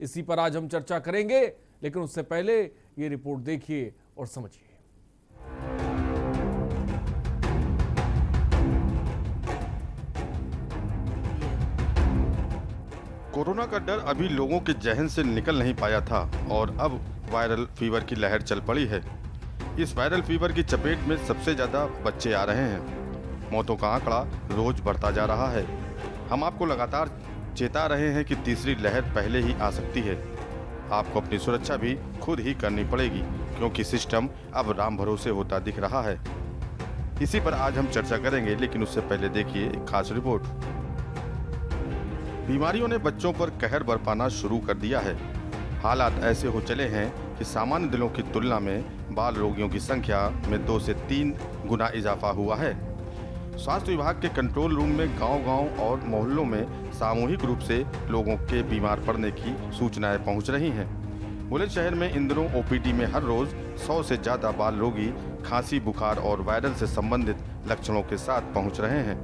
इसी पर आज हम चर्चा करेंगे, लेकिन उससे पहले ये रिपोर्ट देखिए और समझिए। कोरोना का डर अभी लोगों के जहन से निकल नहीं पाया था और अब वायरल फीवर की लहर चल पड़ी है। इस वायरल फीवर की चपेट में सबसे ज्यादा बच्चे आ रहे हैं। मौतों का आंकड़ा रोज बढ़ता जा रहा है। हम आपको लगातार चेता रहे हैं कि तीसरी लहर पहले ही आ सकती है। आपको अपनी सुरक्षा भी खुद ही करनी पड़ेगी, क्योंकि सिस्टम अब राम भरोसे होता दिख रहा है। इसी पर आज हम चर्चा करेंगे, लेकिन उससे पहले देखिए एक खास रिपोर्ट। बीमारियों ने बच्चों पर कहर बरपाना शुरू कर दिया है। हालात ऐसे हो चले हैं कि सामान्य दिनों की तुलना में बाल रोगियों की संख्या में 2 से 3 गुना इजाफा हुआ है। स्वास्थ्य विभाग के कंट्रोल रूम में गांव-गांव और मोहल्लों में सामूहिक रूप से लोगों के बीमार पड़ने की सूचनाएं पहुंच रही हैं। बुलंदशहर में इन दिनों ओपीडी में हर रोज 100 से ज्यादा बाल रोगी खांसी, बुखार और वायरल से संबंधित लक्षणों के साथ पहुंच रहे हैं।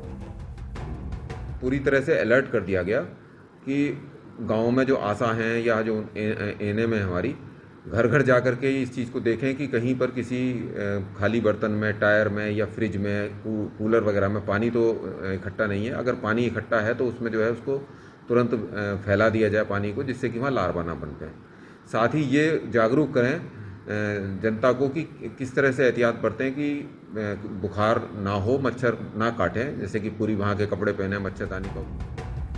पूरी तरह से अलर्ट कर दिया गया कि गांव में जो आशा हैं या जो एएनएम है हमारी, घर घर जा कर के इस चीज़ को देखें कि कहीं पर किसी खाली बर्तन में, टायर में या फ्रिज में, कूलर वगैरह में पानी तो इकट्ठा नहीं है। अगर पानी इकट्ठा है तो उसमें जो है उसको तुरंत फैला दिया जाए पानी को, जिससे कि वहाँ लार्वा ना बन पाए। साथ ही ये जागरूक करें जनता को कि किस तरह से एहतियात बरतें कि बुखार ना हो, मच्छर ना काटें, जैसे कि पूरी वहाँ के कपड़े पहने मच्छरदानी का।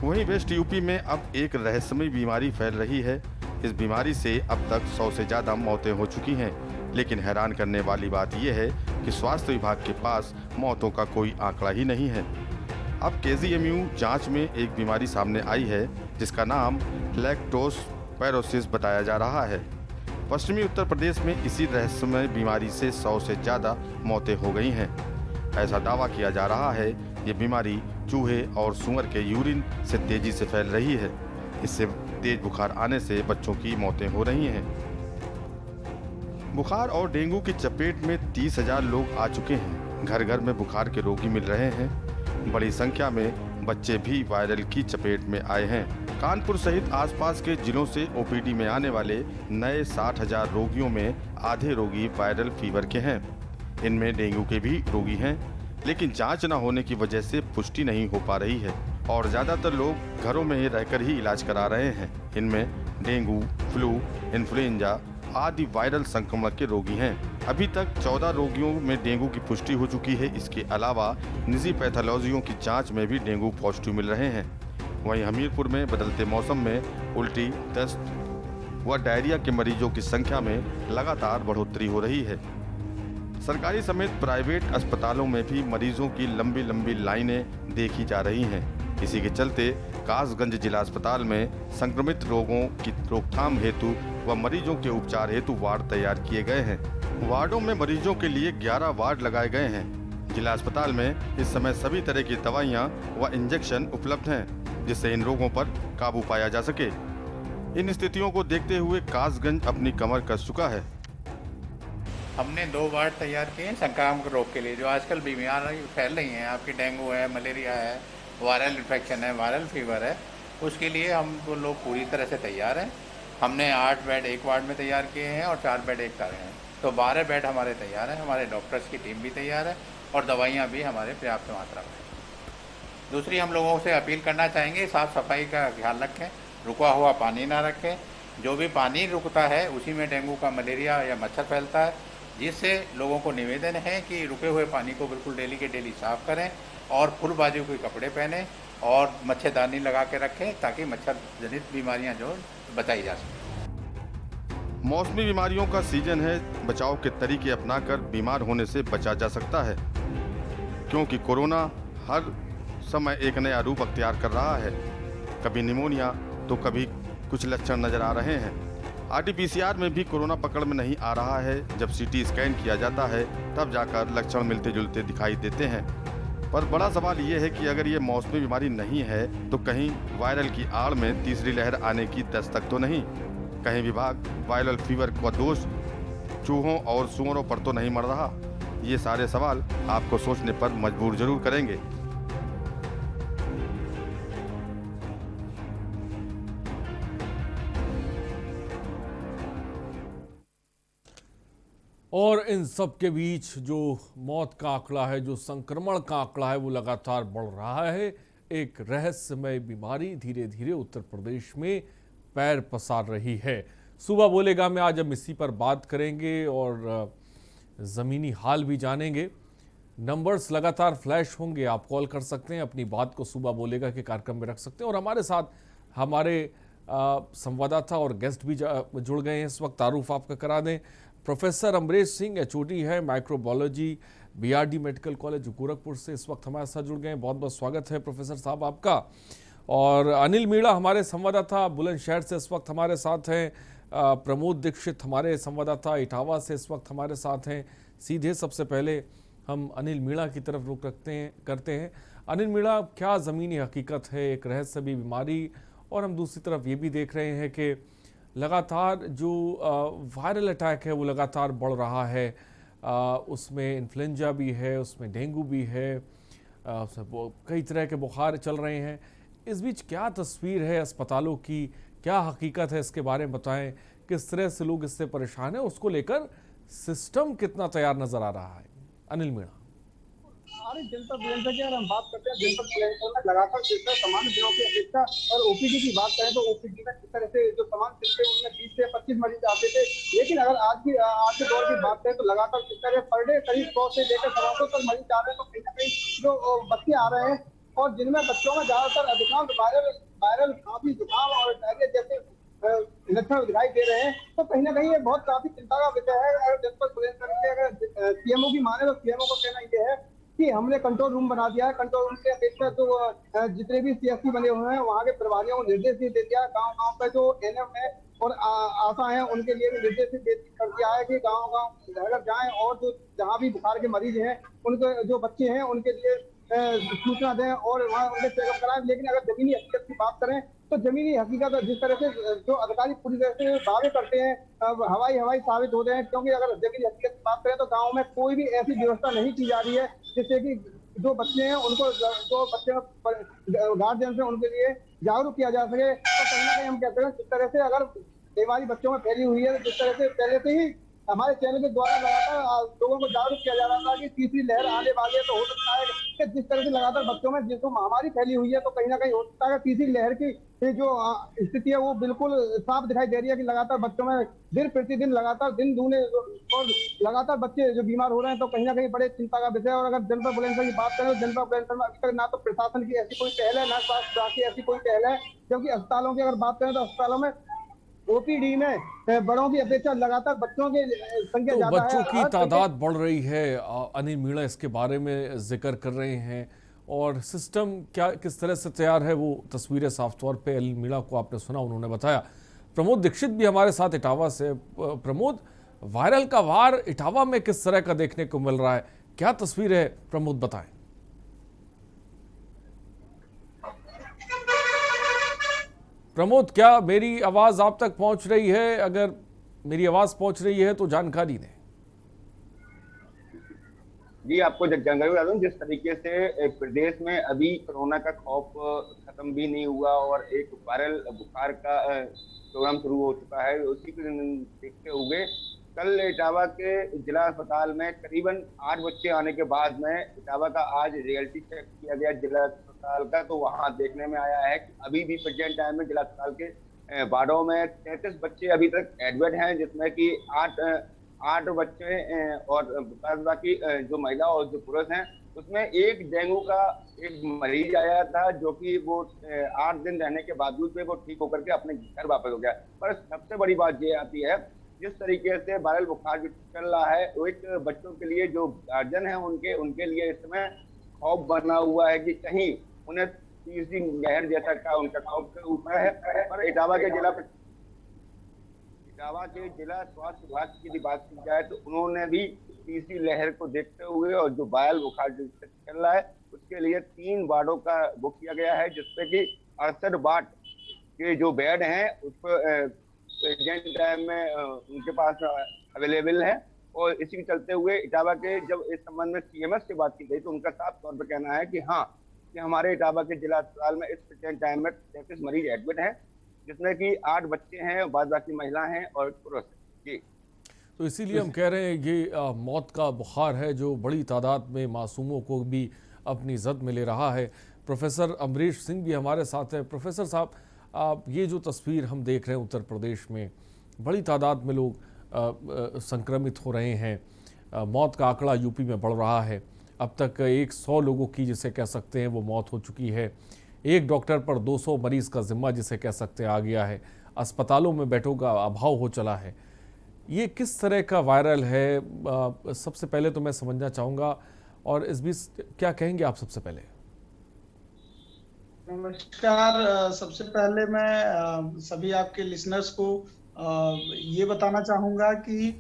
वहीं वेस्ट यूपी में अब एक रहस्यमयी बीमारी फैल रही है। इस बीमारी से अब तक 100 से ज्यादा मौतें हो चुकी हैं, लेकिन हैरान करने वाली बात यह है कि स्वास्थ्य विभाग के पास मौतों का कोई आंकड़ा ही नहीं है। अब केजीएमयू जांच में एक बीमारी सामने आई है जिसका नाम लैक्टोस्पाइरोसिस बताया जा रहा है। पश्चिमी उत्तर प्रदेश में इसी रहस्यमय बीमारी से 100 से ज्यादा मौतें हो गई हैं। ऐसा दावा किया जा रहा है ये बीमारी चूहे और सूअर के यूरिन से तेजी से फैल रही है। इससे तेज बुखार आने से बच्चों की मौतें हो रही हैं। बुखार और डेंगू की चपेट में 30,000 लोग आ चुके हैं। घर घर में बुखार के रोगी मिल रहे हैं। बड़ी संख्या में बच्चे भी वायरल की चपेट में आए हैं। कानपुर सहित आसपास के जिलों से ओपीडी में आने वाले नए 60,000 रोगियों में आधे रोगी वायरल फीवर के हैं। इनमें डेंगू के भी रोगी हैं, लेकिन जांच न होने की वजह से पुष्टि नहीं हो पा रही है और ज्यादातर लोग घरों में ही रहकर ही इलाज करा रहे हैं। इनमें डेंगू, फ्लू, इन्फ्लुएंजा आदि वायरल संक्रमण के रोगी हैं। अभी तक 14 रोगियों में डेंगू की पुष्टि हो चुकी है। इसके अलावा निजी पैथोलॉजियों की जांच में भी डेंगू पॉजिटिव मिल रहे हैं। वहीं हमीरपुर में बदलते मौसम में उल्टी, दस्त व डायरिया के मरीजों की संख्या में लगातार बढ़ोतरी हो रही है। सरकारी समेत प्राइवेट अस्पतालों में भी मरीजों की लंबी लंबी लाइनें देखी जा रही हैं। इसी के चलते कासगंज जिला अस्पताल में संक्रमित रोगों की रोकथाम हेतु व मरीजों के उपचार हेतु वार्ड तैयार किए गए हैं। वार्डों में मरीजों के लिए 11 वार्ड लगाए गए हैं। जिला अस्पताल में इस समय सभी तरह की दवाइयां व इंजेक्शन उपलब्ध हैं, जिससे इन रोगों पर काबू पाया जा सके। इन स्थितियों को देखते हुए कासगंज अपनी कमर कस चुका है। हमने 2 वार्ड तैयार किए हैं संक्रामक रोग के लिए, जो आजकल बीमारी फैल रही हैं। आपकी डेंगू है, मलेरिया है, वायरल इन्फेक्शन है, वायरल फीवर है। उसके लिए हम तो लोग पूरी तरह से तैयार हैं। हमने 8 बेड एक वार्ड में तैयार किए हैं और 4 बेड एक तरह हैं, तो 12 बेड हमारे तैयार हैं। हमारे डॉक्टर्स की टीम भी तैयार है और दवाइयाँ भी हमारे पर्याप्त मात्रा में। दूसरी, हम लोगों से अपील करना चाहेंगे, साफ़ सफाई का ख्याल रखें, रुका हुआ पानी ना रखें। जो भी पानी रुकता है उसी में डेंगू का, मलेरिया या मच्छर फैलता है, जिससे लोगों को निवेदन है कि रुके हुए पानी को बिल्कुल डेली के डेली साफ़ करें और फुल बाजू के कपड़े पहनें और मच्छरदानी लगा के रखें, ताकि मच्छर जनित बीमारियां जो बचाई जा सकें। मौसमी बीमारियों का सीजन है। बचाव के तरीके अपनाकर बीमार होने से बचा जा सकता है, क्योंकि कोरोना हर समय एक नया रूप अख्तियार कर रहा है। कभी निमोनिया तो कभी कुछ लक्षण नजर आ रहे हैं। आरटीपीसीआर में भी कोरोना पकड़ में नहीं आ रहा है। जब सीटी स्कैन किया जाता है तब जाकर लक्षण मिलते जुलते दिखाई देते हैं। पर बड़ा सवाल ये है कि अगर ये मौसमी बीमारी नहीं है तो कहीं वायरल की आड़ में तीसरी लहर आने की दस्तक तो नहीं? कहीं विभाग वायरल फीवर का दोष चूहों और सूअरों पर तो नहीं मर रहा? ये सारे सवाल आपको सोचने पर मजबूर जरूर करेंगे। और इन सब के बीच जो मौत का आंकड़ा है, जो संक्रमण का आंकड़ा है, वो लगातार बढ़ रहा है। एक रहस्यमय बीमारी धीरे धीरे उत्तर प्रदेश में पैर पसार रही है। सुबह बोलेगा में आज हम इसी पर बात करेंगे और ज़मीनी हाल भी जानेंगे। नंबर्स लगातार फ्लैश होंगे, आप कॉल कर सकते हैं, अपनी बात को सुबह बोलेगा के कार्यक्रम में रख सकते हैं। और हमारे साथ हमारे संवाददाता और गेस्ट भी जुड़ गए हैं इस वक्त। तारुफ आपका करा दें। प्रोफेसर अमरेश सिंह एचओडी है, microbiology, BRD medical college Gorakhpur से इस वक्त हमारे साथ जुड़ गए हैं। बहुत बहुत स्वागत है प्रोफेसर साहब आपका। और अनिल मीणा हमारे संवाददाता बुलंदशहर से इस वक्त हमारे साथ हैं। प्रमोद दीक्षित हमारे संवाददाता इटावा से इस वक्त हमारे साथ हैं। सीधे सबसे पहले हम अनिल मीणा की तरफ रुख करते हैं। अनिल मीणा, क्या ज़मीनी हकीकत है एक रहस्यमय बीमारी, और हम दूसरी तरफ ये भी देख रहे हैं कि लगातार जो वायरल अटैक है वो लगातार बढ़ रहा है। उसमें इन्फ्लुएंजा भी है, उसमें डेंगू भी है, उसमें कई तरह के बुखार चल रहे हैं। इस बीच क्या तस्वीर है अस्पतालों की, क्या हकीकत है, इसके बारे में बताएं। किस तरह से लोग इससे परेशान हैं, उसको लेकर सिस्टम कितना तैयार नजर आ रहा है। अनिल मीणा। हमारे जनपद बुलंदशहर की अगर हम बात करते हैं, जनपद बुलंदशहर में लगातार जिस तरह सामान्य दिनों की अपेक्षा और ओपीडी की बात करें तो ओपीडी में किस तरह से जो सामान्य दिन थे उनमें 20 से 25 मरीज आते थे। लेकिन अगर आज के दौर की बात करें तो लगातार किस तरह पर डे करीब 100 से लेकर 150 तक मरीज आ रहे हैं। तो कहीं ना कहीं जो बच्चे आ रहे हैं और जिनमें बच्चों में ज्यादातर अधिकांश वायरल खांसी, जुकाम और डायरिया जैसे लक्षण दिखाई दे रहे हैं। तो कहीं ना कहीं ये बहुत काफी चिंता का विषय है। अगर जनपद बुलंदशहर के अगर सीएमओ की माने तो सीएमओ का कहना ये है कि हमने कंट्रोल रूम बना दिया है। कंट्रोल रूम के अपेक्षा तो जितने भी सीएससी बने हुए हैं वहाँ के प्रभारियों को निर्देश दे दिया है। गाँव पे जो एनएम है और आशा है उनके लिए भी निर्देश कर दिया है कि गाँव घर जाएं और जो जहाँ भी बुखार के मरीज हैं उनके जो बच्चे हैं उनके लिए सूचना दें और वहाँ उनके चेकअप कराएं। लेकिन अगर जमीनी हकीकत की बात करें तो जमीनी हकीकत जिस तरह से जो अधिकारी पूरी तरह से दावे करते हैं हवाई साबित होते हैं। क्योंकि अगर जमीनी हकीकत की बात करें तो गाँव में कोई भी ऐसी व्यवस्था नहीं की जा रही है जिससे कि जो बच्चे हैं उनको जो बच्चे गार्जियन से उनके लिए जागरूक किया जा सके। तो कहीं ना कहीं हम कहते हैं जिस तरह से अगर बीमारी बच्चों में फैली हुई है, जिस तरह से पहले से ही हमारे चैनल के द्वारा लगातार लोगों को जागरूक किया जा रहा था कि तीसरी लहर आने वाली है। तो हो सकता है कि जिस तरह से लगातार बच्चों में जिसको महामारी फैली हुई है तो कहीं ना कहीं हो सकता है तीसरी लहर की जो स्थिति है वो बिल्कुल साफ दिखाई दे रही है कि लगातार बच्चों में दिन प्रतिदिन लगातार दिन दूने और लगातार बच्चे जो बीमार हो रहे हैं। तो कहीं ना कहीं बड़े चिंता का विषय है। और अगर जनपद बुलंदशहर की बात करें तो जनपद बुलंदशहर में अभी तक ना तो प्रशासन की ऐसी कोई पहल है, ना स्वास्थ्य विभाग की ऐसी कोई पहल है। जबकि अस्पतालों की अगर बात करें तो अस्पतालों में ओपीडी में बड़ों की अपेक्षा लगातार बच्चों की संख्या तो ज्यादा है। बच्चों की तादाद बढ़ रही है, अनिल मीणा इसके बारे में जिक्र कर रहे हैं। और सिस्टम क्या किस तरह से तैयार है वो तस्वीरें साफ तौर पे अनिल मीणा को आपने सुना, उन्होंने बताया। प्रमोद दीक्षित भी हमारे साथ इटावा से। प्रमोद, वायरल का वार इटावा में किस तरह का देखने को मिल रहा है, क्या तस्वीर है, प्रमोद बताएं। प्रमोद, क्या मेरी आवाज आप तक पहुंच रही है? अगर मेरी आवाज पहुंच रही है तो जानकारी दें। जी, आपको जानकारी बता दूं, जिस तरीके से प्रदेश में अभी कोरोना का खौफ खत्म भी नहीं हुआ और एक वायरल बुखार का प्रोग्राम शुरू हो चुका है, उसी को देखते हुए कल इटावा के जिला अस्पताल में करीबन 8 बच्चे आने के बाद में इटावा का आज रियलिटी चेक किया गया जिला अस्पताल का। तो वहां देखने में आया है कि अभी भी प्रेजेंट टाइम में जिला अस्पताल के वार्डों में 33 बच्चे अभी तक एडमिट हैं, जिसमें कि 8 बच्चे और बाकी जो महिला और जो पुरुष हैं उसमें एक डेंगू का एक मरीज आया था जो कि वो 8 दिन रहने के बावजूद भी वो ठीक होकर के अपने घर वापस हो गया। पर सबसे बड़ी बात ये आती है, जिस तरीके से वायरल बुखार जो चल रहा है वो एक बच्चों के लिए जो गार्जियन है उनके लिए इस समय खौफ बना हुआ है कि कहीं उन्हें तीसरी लहर जैसा का उनका खौफ के ऊपर है। पर इटावा के जिला स्वास्थ्य विभाग की यदि बात की जाए तो उन्होंने भी तीसरी लहर को देखते हुए और जो वायरल बुखार जो चल रहा है उसके लिए 3 वार्डों का बुक किया गया है, जिसपे कि 68 वार्ड के जो बेड हैं उस पर प्रेजेंट टाइम में उनके पास अवेलेबल है। और इसी के चलते हुए इटावा के जब इस संबंध में सीएमएस से बात की गई तो उनका साफ तौर पर कहना है कि हाँ, कि हमारे इटावा के जिला अस्पताल में इस प्रेजेंट टाइम में 33 मरीज एडमिट हैं, जिसमें कि 8 बच्चे हैं, बाद बाकी महिला हैं और पुरुष। जी, तो इसीलिए हम कह रहे हैं ये मौत का बुखार है जो बड़ी तादाद में मासूमों को भी अपनी जद में ले रहा है। प्रोफेसर अमरीश सिंह भी हमारे साथ हैं। प्रोफेसर साहब, ये जो तस्वीर हम देख रहे हैं उत्तर प्रदेश में, बड़ी तादाद में लोग संक्रमित हो रहे हैं, मौत का आंकड़ा यूपी में बढ़ रहा है। अब तक 100 लोगों की जिसे कह सकते हैं वो मौत हो चुकी है। एक डॉक्टर पर 200 मरीज़ का जिम्मा जिसे कह सकते हैं आ गया है। अस्पतालों में बेडों का अभाव हो चला है। ये किस तरह का वायरल है, सबसे पहले तो मैं समझना चाहूँगा, और इस बीच क्या कहेंगे आप सबसे पहले? नमस्कार। सबसे पहले मैं सभी आपके लिसनर्स को ये बताना चाहूँगा कि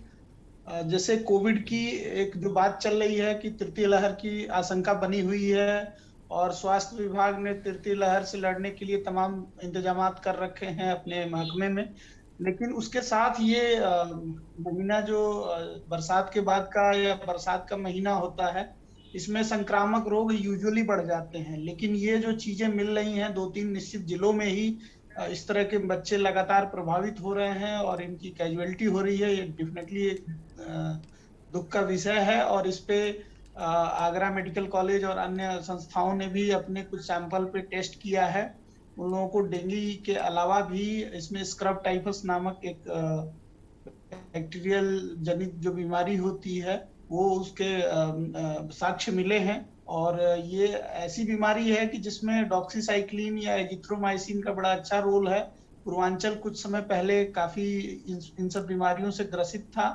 जैसे कोविड की एक जो बात चल रही है कि तृतीय लहर की आशंका बनी हुई है और स्वास्थ्य विभाग ने तृतीय लहर से लड़ने के लिए तमाम इंतजामात कर रखे हैं अपने महकमे में। लेकिन उसके साथ ये महीना जो बरसात के बाद का या बरसात का महीना होता है, इसमें संक्रामक रोग यूजुअली बढ़ जाते हैं। लेकिन ये जो चीजें मिल रही हैं 2-3 निश्चित जिलों में ही इस तरह के बच्चे लगातार प्रभावित हो रहे हैं और इनकी कैजुअलिटी हो रही है, ये डेफिनेटली एक दुख का विषय है। और इस पे आगरा मेडिकल कॉलेज और अन्य संस्थाओं ने भी अपने कुछ सैंपल पे टेस्ट किया है। उन लोगों को डेंगू के अलावा भी इसमें स्क्रब टाइफस नामक एक बैक्टीरियल जनित जो बीमारी होती है वो उसके साक्ष्य मिले हैं। और ये ऐसी बीमारी है कि जिसमें डॉक्सीसाइक्लिन या एजिथ्रोमाइसिन का बड़ा अच्छा रोल है। पूर्वांचल कुछ समय पहले काफी इन सब बीमारियों से ग्रसित था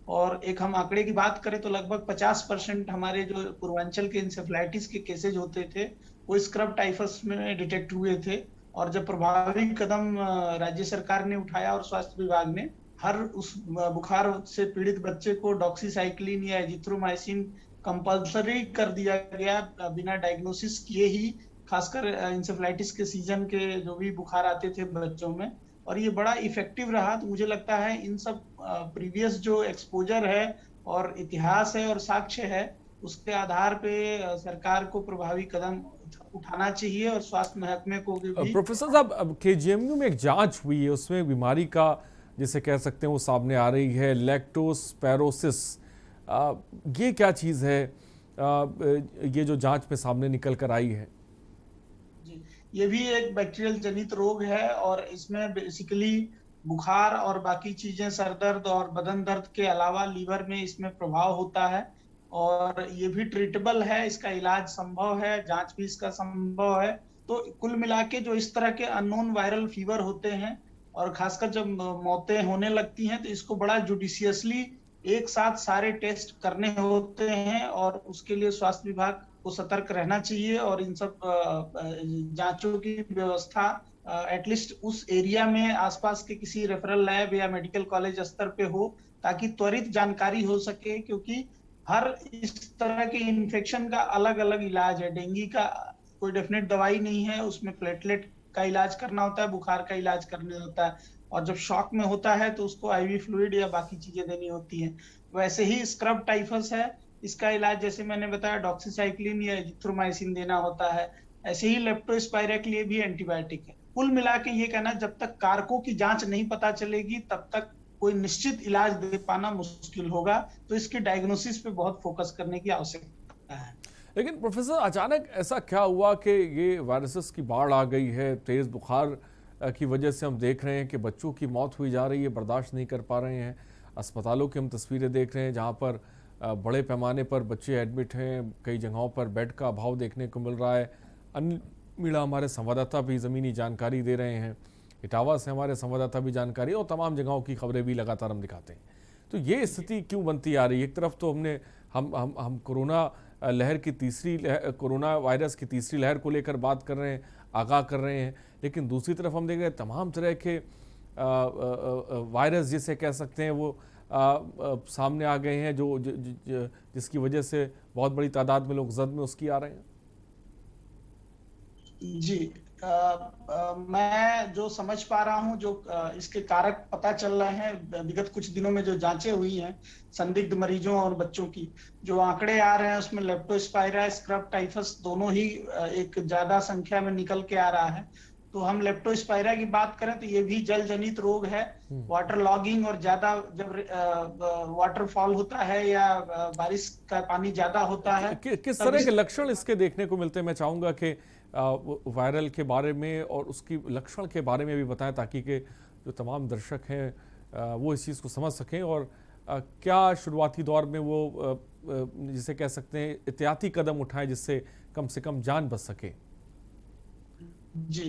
और एक हम आंकड़े की बात करें तो लगभग 50% हमारे जो पूर्वांचल के इंसेफ्लाइटिस के केसेज होते थे वो स्क्रब टाइफस में डिटेक्ट हुए थे। और जब प्रभावी कदम राज्य सरकार ने उठाया और स्वास्थ्य विभाग ने हर उस बुखार से पीड़ित बच्चे को डॉक्सीसाइक्लिन या एजिथ्रोमाइसिन कंपल्सरी कर दिया गया बिना डायग्नोसिस किए ही, खासकर इंसेफ्लाइटिस के सीजन के जो भी बुखार आते थे बच्चों में, और ये बड़ा इफेक्टिव रहा। तो मुझे लगता है इन सब प्रीवियस जो एक्सपोजर है और इतिहास है और साक्ष्य है उसके आधार पे सरकार को प्रभावी कदम उठाना चाहिए और स्वास्थ्य महकमे को भी। प्रोफेसर साहब, अब केजीएमयू में एक जांच हुई है, उसमें बीमारी का जिसे कह सकते हैं वो सामने आ रही है, लैक्टोस्पायरोसिस। ये क्या चीज़ है, ये जो जांच में सामने निकल कर आई है? जी, ये भी एक बैक्टीरियल जनित रोग है और इसमें बेसिकली बुखार और बाकी चीजें, सर दर्द और बदन दर्द के अलावा लीवर में इसमें प्रभाव होता है और ये भी ट्रीटेबल है, इसका इलाज संभव है, जांच भी इसका संभव है। तो कुल मिला के जो इस तरह के अननोन वायरल फीवर होते हैं और खासकर जब मौतें होने लगती हैं तो इसको बड़ा जुडिशियसली एक साथ सारे टेस्ट करने होते हैं और उसके लिए स्वास्थ्य विभाग को सतर्क रहना चाहिए और इन सब जांचों की व्यवस्था एटलीस्ट उस एरिया में आसपास के किसी रेफरल लैब या मेडिकल कॉलेज स्तर पे हो ताकि त्वरित जानकारी हो सके। क्योंकि हर इस तरह के इन्फेक्शन का अलग अलग इलाज है। डेंगू का कोई डेफिनेट दवाई नहीं है, उसमें प्लेटलेट का इलाज करना होता है, बुखार का इलाज करना होता है और जब शॉक में होता है तो उसको आईवी फ्लूइड या बाकी चीजें देनी होती हैं। वैसे ही स्क्रब टाइफस है, इसका इलाज जैसे मैंने बताया डॉक्सीसाइक्लिन या एजिथ्रोमाइसिन देना होता है। ऐसे ही लेप्टोस्पाइरा के लिए भी एंटीबायोटिक है। कुल मिला के ये कहना, जब तक कारकों की जांच नहीं पता चलेगी तब तक कोई निश्चित इलाज दे पाना मुश्किल होगा। तो इसकी डायग्नोसिस पे बहुत फोकस करने की आवश्यकता है। लेकिन प्रोफेसर, अचानक ऐसा क्या हुआ कि ये वायरसेस की बाढ़ आ गई है? तेज़ बुखार की वजह से हम देख रहे हैं कि बच्चों की मौत हुई जा रही है, बर्दाश्त नहीं कर पा रहे हैं। अस्पतालों की हम तस्वीरें देख रहे हैं जहाँ पर बड़े पैमाने पर बच्चे एडमिट हैं, कई जगहों पर बेड का अभाव देखने को मिल रहा है। अन्य मीडिया हमारे संवाददाता भी ज़मीनी जानकारी दे रहे हैं, इटावा से हमारे संवाददाता भी जानकारी और तमाम जगहों की खबरें भी लगातार हम दिखाते हैं। तो ये स्थिति क्यों बनती आ रही है? एक तरफ तो हम कोरोना लहर की कोरोना वायरस की तीसरी लहर को लेकर बात कर रहे हैं, आगाह कर रहे हैं, लेकिन दूसरी तरफ हम देख रहे हैं तमाम तरह के वायरस जिसे कह सकते हैं वो सामने आ गए हैं जिसकी वजह से बहुत बड़ी तादाद में लोग जद में उसकी आ रहे हैं। जी, मैं जो समझ पा रहा हूँ, जो इसके कारक पता चल रहे हैं विगत कुछ दिनों में जो जांचें हुई हैं संदिग्ध मरीजों और बच्चों की, जो आंकड़े आ रहे हैं उसमें लेप्टोस्पाइरा, स्क्रब टाइफस दोनों ही एक ज्यादा संख्या में निकल के आ रहा है। तो हम लेप्टोस्पाइरा की बात करें तो ये भी जल जनित रोग है। वाटर लॉगिंग और ज्यादा जब वाटरफॉल होता है या बारिश का पानी ज्यादा होता है, किस तरह के लक्षण इसके देखने को मिलते हैं? मैं चाहूंगा कि वायरल के बारे में और उसकी लक्षण के बारे में भी बताएं, ताकि के जो तमाम दर्शक हैं वो इस चीज़ को समझ सकें और क्या शुरुआती दौर में वो जिसे कह सकते हैं एहतियाती कदम उठाएं जिससे कम से कम जान बच सके। जी,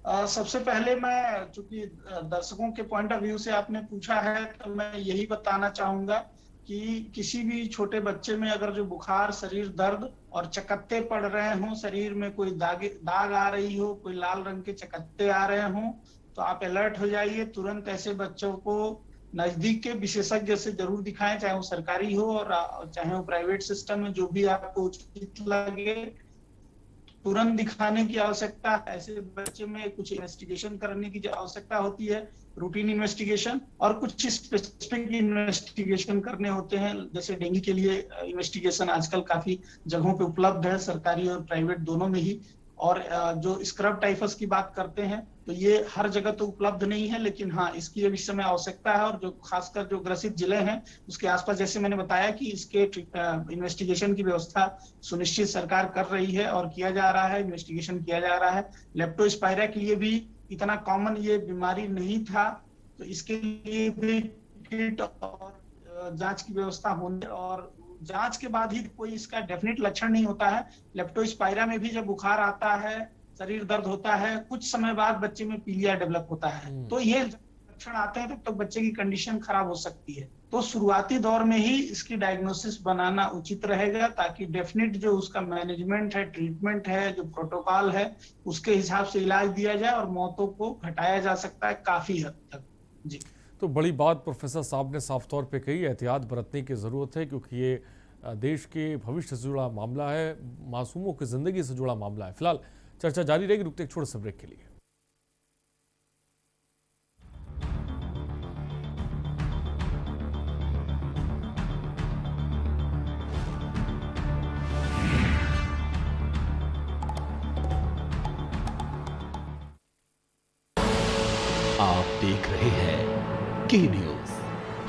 सबसे पहले मैं, चूंकि दर्शकों के पॉइंट ऑफ व्यू से आपने पूछा है, तो मैं यही बताना चाहूंगा कि किसी भी छोटे बच्चे में अगर जो बुखार, शरीर दर्द और चकत्ते पड़ रहे हों, शरीर में कोई दाग आ रही हो, कोई लाल रंग के चकत्ते आ रहे हों, तो आप अलर्ट हो जाइए। तुरंत ऐसे बच्चों को नजदीक के विशेषज्ञ से जरूर दिखाएं, चाहे वो सरकारी हो और चाहे वो प्राइवेट सिस्टम में, जो भी आपको उचित लगे तुरंत दिखाने की आवश्यकता है। ऐसे बच्चे में कुछ इन्वेस्टिगेशन करने की आवश्यकता होती है, रूटीन इन्वेस्टिगेशन, और कुछ स्पेसिफिक इन्वेस्टिगेशन करने होते हैं। जैसे डेंगू के लिए इन्वेस्टिगेशन आजकल काफी जगहों पे उपलब्ध है, सरकारी और प्राइवेट दोनों में ही। और जो स्क्रब टाइफस की बात करते हैं तो ये हर जगह तो उपलब्ध नहीं है, लेकिन हाँ इसकी अब इस समय आवश्यकता है। और जो खासकर जो ग्रसित जिले हैं उसके आसपास, जैसे मैंने बताया कि इसके इन्वेस्टिगेशन की व्यवस्था सुनिश्चित सरकार कर रही है और किया जा रहा है, इन्वेस्टिगेशन किया जा रहा है। लेप्टोस्पाइरा के लिए भी इतना कॉमन ये बीमारी नहीं था, तो इसके लिए भी किट और जांच की व्यवस्था होने, और जांच के बाद ही कोई इसका डेफिनेट लक्षण नहीं होता है। लेप्टोस्पाइरा में भी जब बुखार आता है, शरीर दर्द होता है, कुछ समय बाद बच्चे में पीलिया डेवलप होता है, तो ये लक्षण आते हैं तब तक बच्चे की कंडीशन खराब हो सकती है। तो शुरुआती दौर में ही इसकी डायग्नोसिस बनाना उचित रहेगा, ताकि डेफिनेट जो उसका मैनेजमेंट है, ट्रीटमेंट है, जो प्रोटोकॉल है, उसके हिसाब से इलाज दिया जाए और मौतों को घटाया जा सकता है काफी हद तक। जी, तो बड़ी बात प्रोफेसर साहब ने साफ तौर पे कही, एहतियात बरतने की ज़रूरत है, क्योंकि ये देश के भविष्य से जुड़ा मामला है, मासूमों की ज़िंदगी से जुड़ा मामला है। फिलहाल चर्चा जारी रहेगी, रुकते एक छोटे से ब्रेक के लिए। आप देख रहे हैं के न्यूज,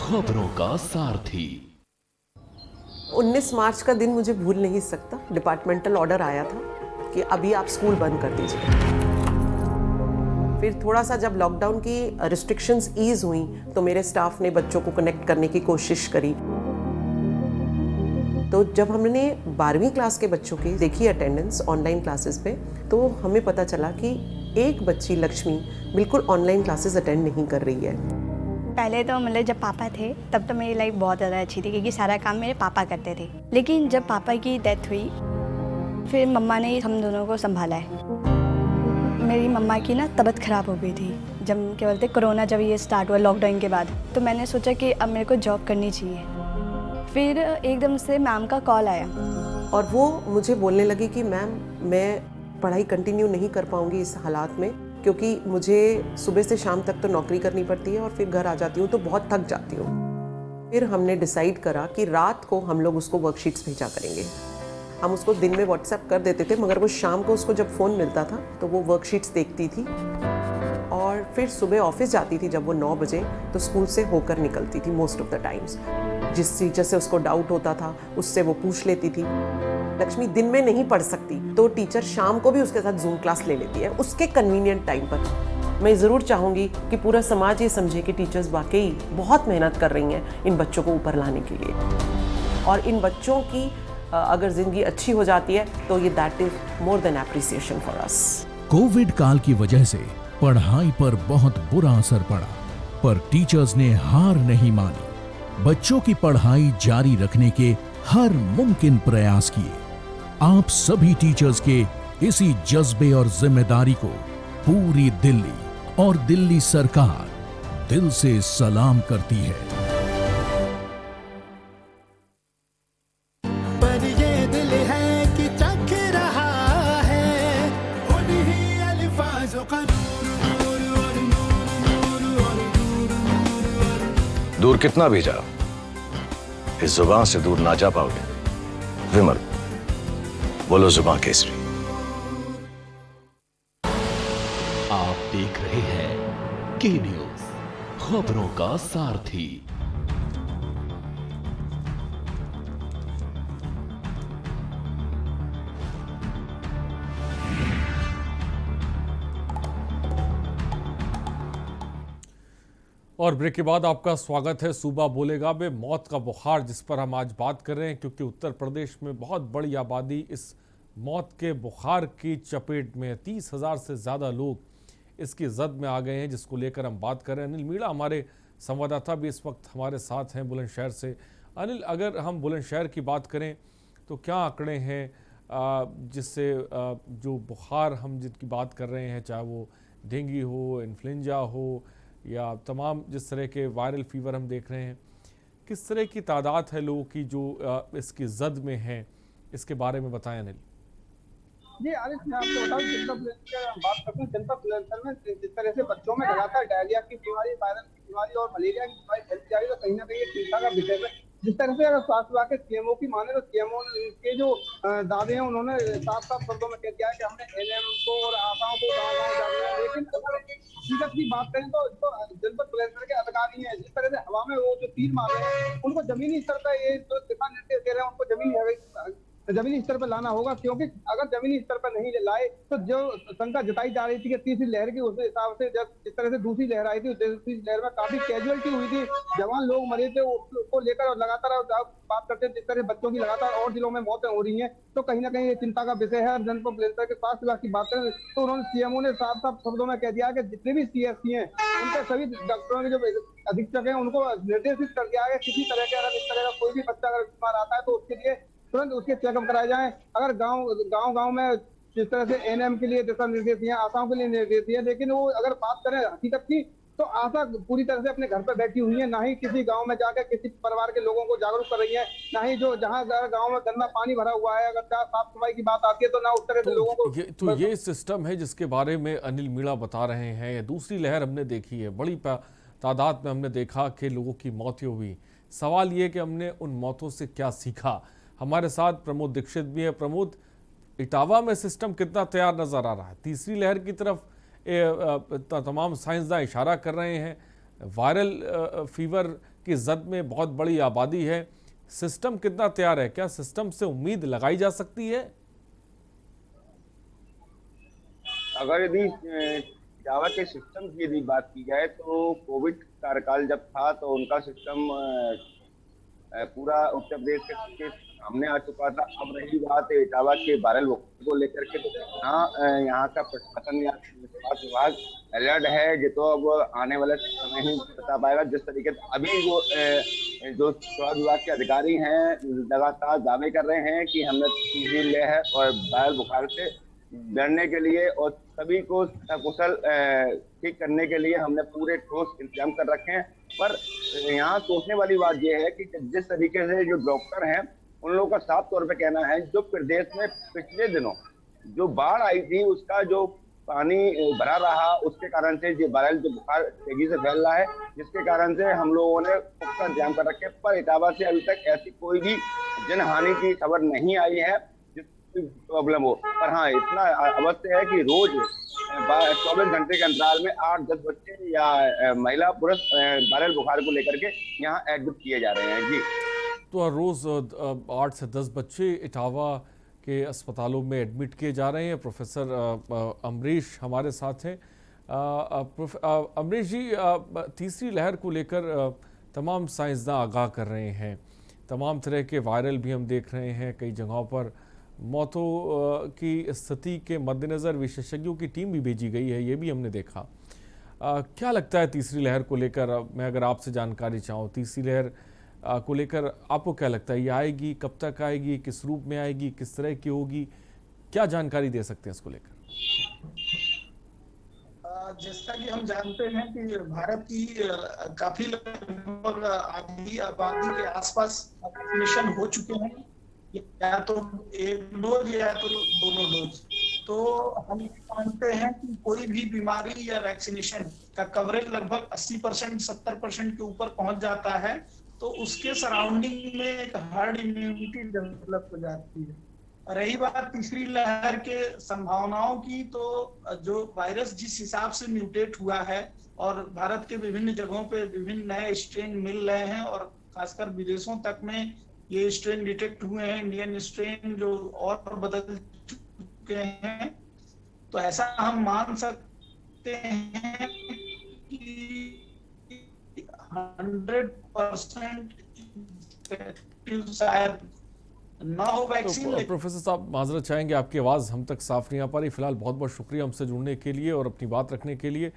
खबरों का सारथी। 19 मार्च का दिन मुझे भूल नहीं सकता। डिपार्टमेंटल ऑर्डर आया था कि अभी आप स्कूल बंद कर दीजिए। फिर थोड़ा सा जब लॉकडाउन की रिस्ट्रिक्शंस ईज हुई तो मेरे स्टाफ ने बच्चों को कनेक्ट करने की कोशिश करी। तो जब हमने 12वीं क्लास के बच्चों की देखी अटेंडेंस ऑनलाइन क्लासेस पे, तो हमें पता चला कि एक बच्ची लक्ष्मी बिल्कुल ऑनलाइन क्लासेस अटेंड नहीं कर रही है। पहले तो मतलब जब पापा थे तब तो मेरी लाइफ बहुत ज़्यादा अच्छी थी, क्योंकि सारा काम मेरे पापा करते थे। लेकिन जब पापा की डेथ हुई फिर मम्मा ने हम दोनों को संभाला है। मेरी मम्मा की ना तबीयत ख़राब हो गई थी जब क्या बोलते कोरोना जब ये स्टार्ट हुआ लॉकडाउन के बाद, तो मैंने सोचा कि अब मेरे को जॉब करनी चाहिए। फिर एकदम से मैम का कॉल आया और वो मुझे बोलने लगी कि मैम मैं पढ़ाई कंटिन्यू नहीं कर पाऊँगी इस हालात में, क्योंकि मुझे सुबह से शाम तक तो नौकरी करनी पड़ती है और फिर घर आ जाती हूँ तो बहुत थक जाती हूँ। फिर हमने डिसाइड करा कि रात को हम लोग उसको वर्कशीट्स भेजा करेंगे। हम उसको दिन में व्हाट्सएप कर देते थे, मगर वो शाम को उसको जब फ़ोन मिलता था तो वो वर्कशीट्स देखती थी और फिर सुबह ऑफिस जाती थी। जब वो 9 बजे तो स्कूल से होकर निकलती थी मोस्ट ऑफ द टाइम्स। जिस टीचर से उसको डाउट होता था उससे वो पूछ लेती थी। लक्ष्मी दिन में नहीं पढ़ सकती तो टीचर शाम को भी उसके साथ जूम क्लास ले लेती है उसके कन्वीनियंट टाइम पर। मैं ज़रूर चाहूँगी कि पूरा समाज ये समझे कि टीचर्स वाकई बहुत मेहनत कर रही हैं इन बच्चों को ऊपर लाने के लिए, और इन बच्चों की अगर ज़िंदगी अच्छी हो जाती है तो ये that is more than appreciation for us. Covid काल की वजह से पढ़ाई पर बहुत बुरा असर पड़ा, पर टीचर्स ने हार नहीं मानी। बच्चों की पढ़ाई जारी रखने के हर मुमकिन प्रयास किए। आप सभी टीचर्स के इसी जज्बे और जिम्मेदारी को पूरी दिल्ली और दिल्ली सरकार दिल से सलाम करती है। पर ये दिल है कि चख रहा है उन्हीं अल्फाज़ों का दूर कितना भी जाओ इस जुबान से दूर ना जा पाओगे। विमल, बोलो जुबान केसरी। देख रहे हैं के न्यूज, खबरों का सारथी। और ब्रेक के बाद आपका स्वागत है सूबा बोलेगा में। मौत का बुखार जिस पर हम आज बात कर रहे हैं, क्योंकि उत्तर प्रदेश में बहुत बड़ी आबादी इस मौत के बुखार की चपेट में है। 30,000 से ज़्यादा लोग इसकी जद में आ गए हैं, जिसको लेकर हम बात कर रहे हैं। अनिल मीणा हमारे संवाददाता भी इस वक्त हमारे साथ हैं बुलंदशहर से। अनिल, अगर हम बुलंदशहर की बात करें तो क्या आंकड़े हैं जिससे जो बुखार हम जिनकी बात कर रहे हैं, चाहे वो डेंगू हो, इन्फ्लुएंजा हो या तमाम जिस तरह के वायरल फीवर हम देख रहे हैं, किस तरह की तादाद है लोगों की जो इसकी जद में है, इसके बारे में बताएं अनिल। जी आरिफ, मैं आपको बताऊं, जनता बुलंदशहर हम बात करते हैं। जनता बुलंदशहर में जिस तरह से बच्चों में लगातार डायरिया की बीमारी, वायरल की बीमारी और मलेरिया की बीमारी फैलती जा रही है, तो कहीं ना कहीं चिंता का विषय है। जिस तरह से अगर स्वास्थ्य विभाग के सीएमओ की माने तो सीएमओ के जो दावे हैं, उन्होंने साफ साफ शब्दों में कह दिया है कि हमने एनएम को और आशाओं को गाँव-गाँव जाना है। लेकिन अगर हकीकत की बात करें तो जनपद बुलंदशहर के अधिकारी हैं, जिस तरह से हवा में वो जो तीर मार रहे हैं, उनको जमीनी स्तर पर ये जो दिशा निर्देश दे रहे हैं, उनको जमीनी स्तर पर लाना होगा। क्योंकि अगर जमीनी स्तर पर नहीं लाए तो जो शंका जताई जा रही थी कि तीसरी लहर की, उस हिसाब से जब जिस तरह से दूसरी लहर आई थी, दूसरी लहर में काफी कैजुअलिटी हुई थी, जवान लोग मरे थे, उसको लेकर और लगातार बात करते हैं। जिस तरह बच्चों की लगातार और जिलों में मौतें हो रही हैं, तो कहीं ना कहीं ये चिंता का विषय है। जनपद बुलंदशहर के स्वास्थ्य विभाग की बात करें तो उन्होंने सीएमओ ने साफ साफ शब्दों में कह दिया कि जितने भी सीएससी हैं, उनके सभी डॉक्टरों के जो अधीक्षक हैं, उनको निर्देशित कर दिया है किसी तरह के अगर इस तरह का कोई भी बच्चा अगर बीमार आता है तो उसके लिए तुरंत उसके चेकअप कराए जाएं। अगर गांव में जिस तरह से एनएम के लिए दिशा निर्देश दिए, आशाओं के लिए निर्देश दिए, लेकिन वो अगर बात करें हकीकत की तो आशा पूरी तरह से अपने घर पर बैठी हुई है, ना ही किसी गांव में जाकर किसी परिवार के लोगों को जागरूक कर रही है, ना ही जो जहां गांव में गंदा पानी भरा हुआ है, अगर साफ सफाई की बात आती है तो ना उस तरह से लोगों को ये सिस्टम है जिसके बारे में अनिल मीणा बता रहे हैं। दूसरी लहर हमने देखी है, बड़ी तादाद में हमने देखा कि लोगों की मौतें हुई। सवाल ये कि हमने उन मौतों से क्या सीखा। हमारे साथ प्रमोद दीक्षित भी है। प्रमोद, इटावा में सिस्टम कितना तैयार नजर आ रहा है? तीसरी लहर की तरफ तमाम साइंसदान इशारा कर रहे हैं। वायरल फीवर की जद में बहुत बड़ी आबादी है, सिस्टम कितना तैयार है? क्या सिस्टम से उम्मीद लगाई जा सकती है? अगर यदि इटावा के सिस्टम की यदि बात की जाए तो कोविड कार्यकाल जब था तो उनका सिस्टम पूरा उत्तर प्रदेश के सामने आ चुका था। अब रही बात इटावा के वायरल को लेकर के, तो यहाँ का प्रशासन या स्वास्थ्य विभाग अलर्ट है, जो तो अब आने वाले समय ही बता पाएगा। जिस तरीके से अभी जो स्वास्थ्य विभाग के अधिकारी हैं लगातार दावे कर रहे हैं कि हमने तीसरी लहर और वायरल बुखार से लड़ने के लिए और सभी को सकुशल ठीक करने के लिए हमने पूरे ठोस इंतजाम कर रखे हैं। पर यहाँ सोचने वाली बात यह है कि जिस तरीके से जो डॉक्टर हैं, उन लोगों का साफ तौर पे कहना है, जो प्रदेश में पिछले दिनों जो बाढ़ आई थी उसका जो पानी भरा रहा, उसके कारण से जो वायरल जो बुखार तेजी से फैल रहा है, जिसके कारण से हम लोगों ने पुख्ता इंतजाम कर रखे। पर इटावा से अभी तक ऐसी कोई भी जनहानि की खबर नहीं आई है जिसकी प्रॉब्लम हो। पर हाँ, इतना अवश्य है कि रोज 24 घंटे के अंतराल में 8-10 बच्चे या महिला पुरुष वायरल बुखार को लेकर के यहाँ एडमिट किए जा रहे हैं। जी, तो रोज़ 8 से 10 बच्चे इटावा के अस्पतालों में एडमिट किए जा रहे हैं। प्रोफेसर अमरीश हमारे साथ हैं। अमरीश जी, तीसरी लहर को लेकर तमाम साइंसदान आगाह कर रहे हैं, तमाम तरह के वायरल भी हम देख रहे हैं। कई जगहों पर मौतों की स्थिति के मद्देनज़र विशेषज्ञों की टीम भी भेजी गई है, ये भी हमने देखा। क्या लगता है तीसरी लहर को लेकर? मैं अगर आपसे जानकारी चाहूँ, तीसरी लहर को लेकर आपको क्या लगता है? ये आएगी, कब तक आएगी, किस रूप में आएगी, किस तरह की होगी? क्या जानकारी दे सकते हैं इसको लेकर? जैसा कि हम जानते हैं कि भारत की काफी लगभग आधी आबादी के आसपास वैक्सीनेशन हो चुके हैं, या तो एक डोज या तो दोनों डोज। तो हम मानते हैं कि कोई भी बीमारी या वैक्सीनेशन का कवरेज लगभग 80% 70% के ऊपर पहुंच जाता है, तो उसके सराउंडिंग में एक हार्ड इम्यूनिटी डेवलप हो जाती है। रही बात तीसरी लहर के संभावनाओं की, तो जो वायरस जिस हिसाब से म्यूटेट हुआ है और भारत के विभिन्न जगहों पे विभिन्न नए स्ट्रेन मिल रहे हैं और खासकर विदेशों तक में ये स्ट्रेन डिटेक्ट हुए हैं, इंडियन स्ट्रेन जो और बदल चुके हैं, तो ऐसा हम मान सकते हैं कि 100% शायद ना हो वैक्सीन। तो प्रोफेसर साहब माजरत चाहेंगे, आपकी आवाज़ हम तक साफ नहीं आ पा रही। फिलहाल बहुत बहुत शुक्रिया हमसे जुड़ने के लिए और अपनी बात रखने के लिए।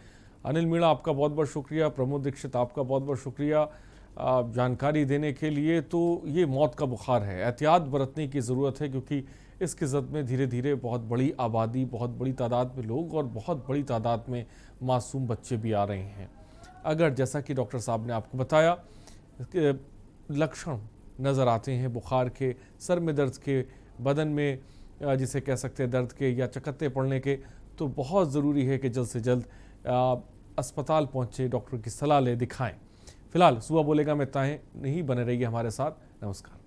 अनिल मीणा आपका बहुत बहुत शुक्रिया, प्रमोद दीक्षित आपका बहुत बहुत शुक्रिया जानकारी देने के लिए। तो ये मौत का बुखार है, एहतियात बरतने की ज़रूरत है, क्योंकि इसकी जद में धीरे धीरे बहुत बड़ी आबादी, बहुत बड़ी तादाद में लोग और बहुत बड़ी तादाद में मासूम बच्चे भी आ रहे हैं। अगर जैसा कि डॉक्टर साहब ने आपको बताया लक्षण नज़र आते हैं बुखार के, सर में दर्द के, बदन में जिसे कह सकते हैं दर्द के या चकत्ते पड़ने के, तो बहुत ज़रूरी है कि जल्द से जल्द अस्पताल पहुँचे, डॉक्टर की सलाह ले, दिखाएं। फिलहाल सुबह बोलेगा में इतना ही, नहीं बने रहिए हमारे साथ। नमस्कार।